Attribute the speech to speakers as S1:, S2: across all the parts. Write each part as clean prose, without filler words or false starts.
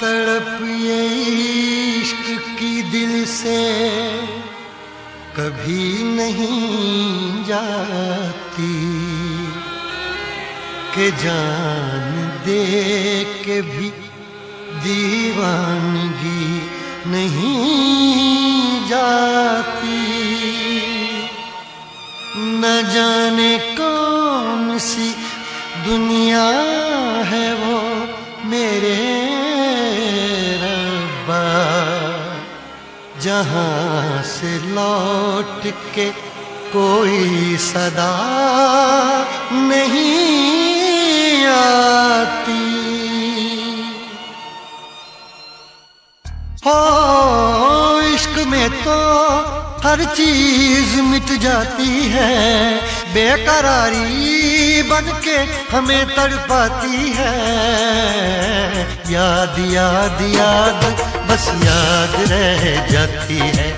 S1: तड़प ये इश्क की दिल से कभी नहीं जाती कि जान दे के भी दीवानगी नहीं जाती। न जाने कौन सी दुनिया है वो मेरे रब्बा, जहाँ से लौट के कोई सदा नहीं आती। हो इश्क में तो हर चीज मिट जाती है, बेकरारी बन के हमें तड़पाती है। याद याद याद बस याद रह जाती है,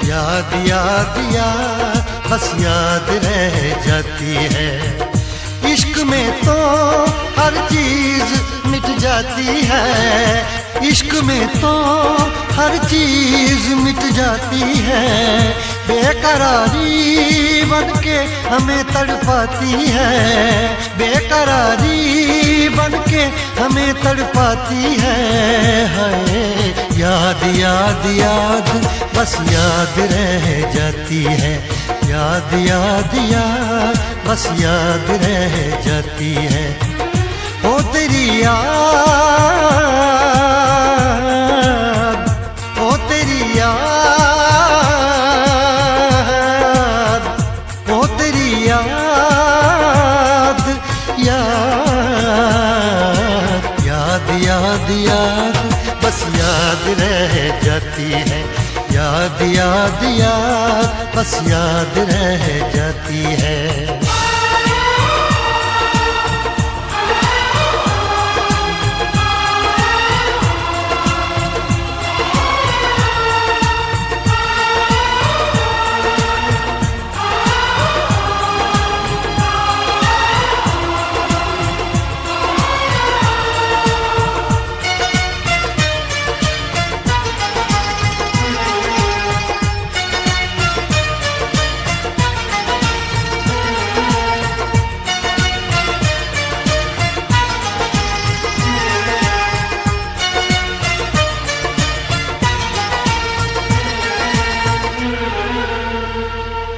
S1: याद याद याद बस याद रह जाती है। इश्क में तो हर चीज मिट जाती है, इश्क में तो हर चीज मिट जाती है। बेकरारी बन के हमें तड़पाती है, बेकरारी बन के हमें तड़पाती है। हाय याद याद याद बस याद रह जाती है, याद याद याद बस याद रह जाती है। ओ तेरी याद, ओ तेरी याद, ओ तेरी याद, याद याद याद याद बस याद रह जाती है, याद याद याद बस याद रह जाती है।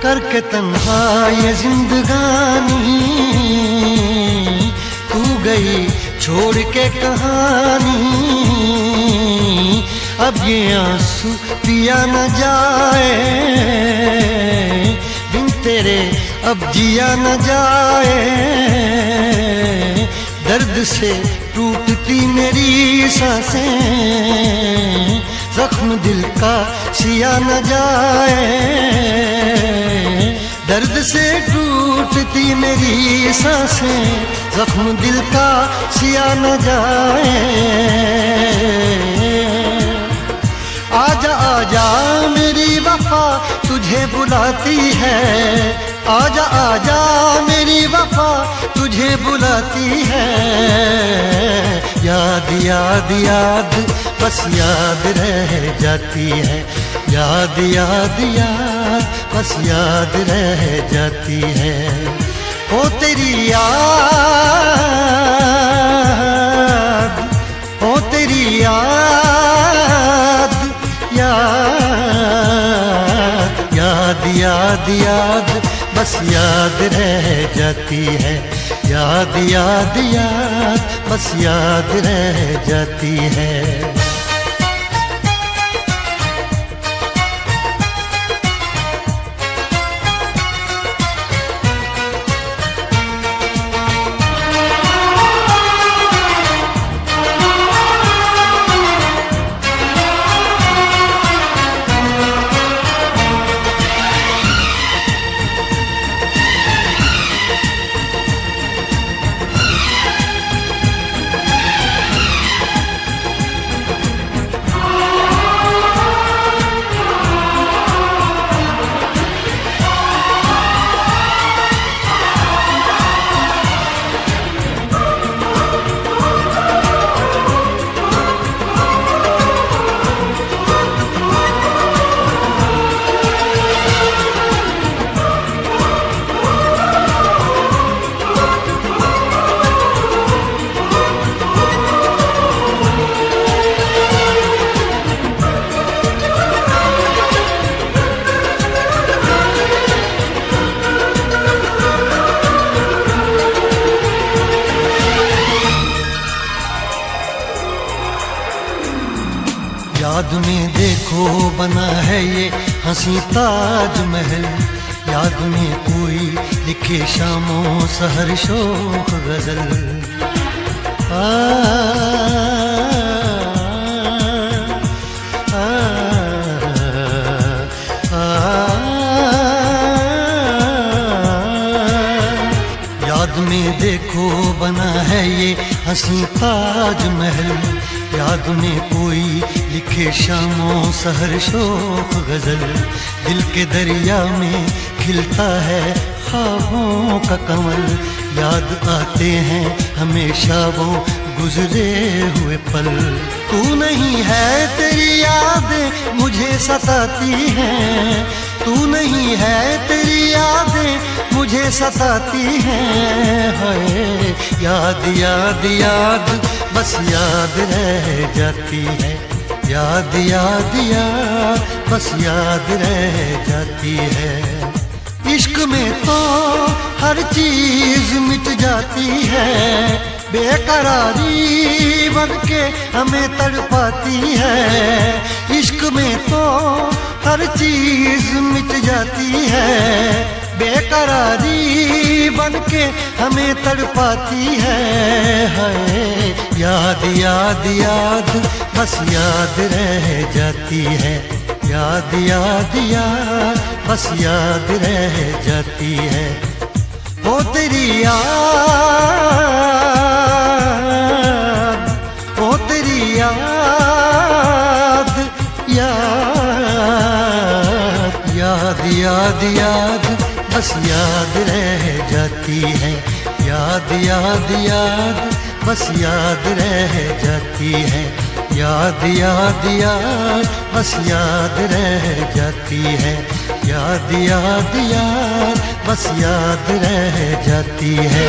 S1: करके तन्हा ये जिंदगानी तू गई छोड़ के कहानी। अब ये आंसू पिया न जाए, बिन तेरे अब जिया न जाए। दर्द से टूटती मेरी सांसें, जख्म दिल का सिया न जाए। दर्द से टूटती मेरी सांसें, जख्म दिल का सिया न जाए। आजा आजा मेरी वफा तुझे बुलाती है, आजा आजा मेरी वफा तुझे बुलाती है। याद याद याद बस याद रह जाती है, याद याद याद बस याद रह जाती है। ओ तेरी याद, ओ तेरी याद, याद याद याद याद बस याद रह जाती है, याद याद याद बस याद रह जाती है। याद में देखो बना है ये हंसी ताजमहल, याद में कोई लिखे शामों सहर शोख गजल। याद में देखो बना है ये हंसी ताजमहल, याद में कोई लिखे शामों सहर शोक गजल। दिल के दरिया में खिलता है ख्वाबों का कमल, याद आते हैं हमेशा वो गुजरे हुए पल। तू नहीं है तेरी यादें मुझे सताती हैं, तू नहीं है तेरी यादें मुझे सताती हैं। हाय याद याद याद बस याद रह जाती है, याद याद याद बस याद रह जाती है। इश्क में तो हर चीज मिट जाती है, बेकरारी बनके हमें तड़पाती है। इश्क में तो हर चीज मिट जाती है, बेकरारी बनके हमें तड़पाती है। हाय याद याद याद बस याद रह जाती है, याद याद याद बस याद रह जाती है। ओ तेरी याद, ओ तेरी याद, याद याद याद याद बस याद रह जाती है, याद याद याद बस याद रह जाती है। याद याद याद बस याद रह जाती है, याद याद याद बस याद रह जाती है।